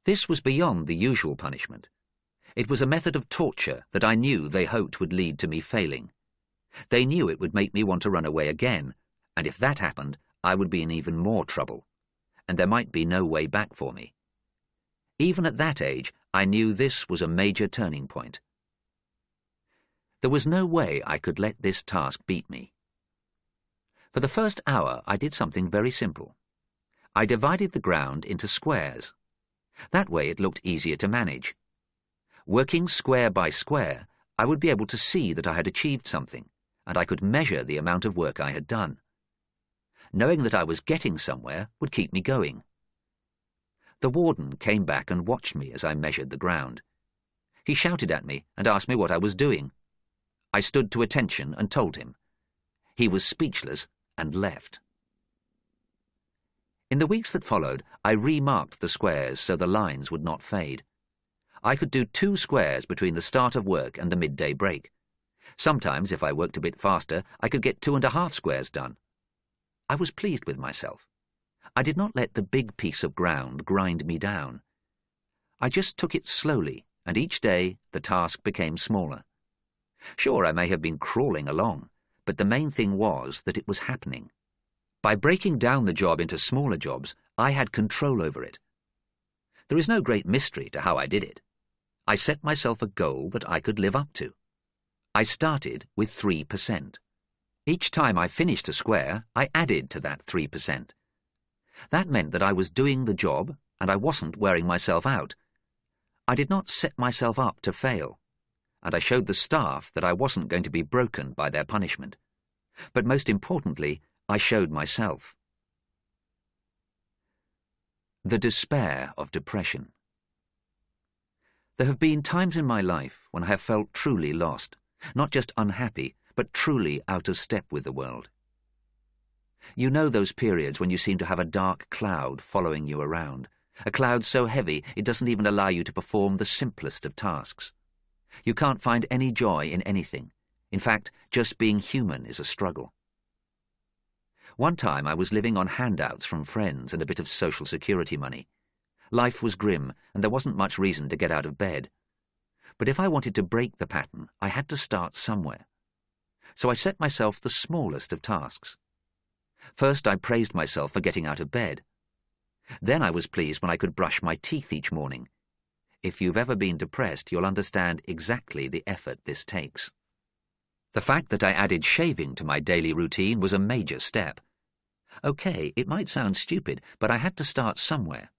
This was beyond the usual punishment. It was a method of torture that I knew they hoped would lead to me failing. They knew it would make me want to run away again, and if that happened, I would be in even more trouble, and there might be no way back for me. Even at that age, I knew this was a major turning point. There was no way I could let this task beat me. For the first hour, I did something very simple. I divided the ground into squares. That way it looked easier to manage. Working square by square, I would be able to see that I had achieved something, and I could measure the amount of work I had done. Knowing that I was getting somewhere would keep me going. The warden came back and watched me as I measured the ground. He shouted at me and asked me what I was doing. I stood to attention and told him. He was speechless and left. In the weeks that followed, I remarked the squares so the lines would not fade. I could do 2 squares between the start of work and the midday break. Sometimes, if I worked a bit faster, I could get 2.5 squares done. I was pleased with myself. I did not let the big piece of ground grind me down. I just took it slowly, and each day the task became smaller. Sure, I may have been crawling along, but the main thing was that it was happening. By breaking down the job into smaller jobs, I had control over it. There is no great mystery to how I did it. I set myself a goal that I could live up to. I started with 3%. Each time I finished a square, I added to that 3%. That meant that I was doing the job and I wasn't wearing myself out. I did not set myself up to fail, and I showed the staff that I wasn't going to be broken by their punishment. But most importantly, I showed myself. The despair of depression. There have been times in my life when I have felt truly lost, not just unhappy, but truly out of step with the world. You know those periods when you seem to have a dark cloud following you around, a cloud so heavy it doesn't even allow you to perform the simplest of tasks. You can't find any joy in anything. In fact, just being human is a struggle. One time I was living on handouts from friends and a bit of social security money. Life was grim, and there wasn't much reason to get out of bed. But if I wanted to break the pattern, I had to start somewhere. So I set myself the smallest of tasks. First, I praised myself for getting out of bed. Then I was pleased when I could brush my teeth each morning. If you've ever been depressed, you'll understand exactly the effort this takes. The fact that I added shaving to my daily routine was a major step. Okay, it might sound stupid, but I had to start somewhere.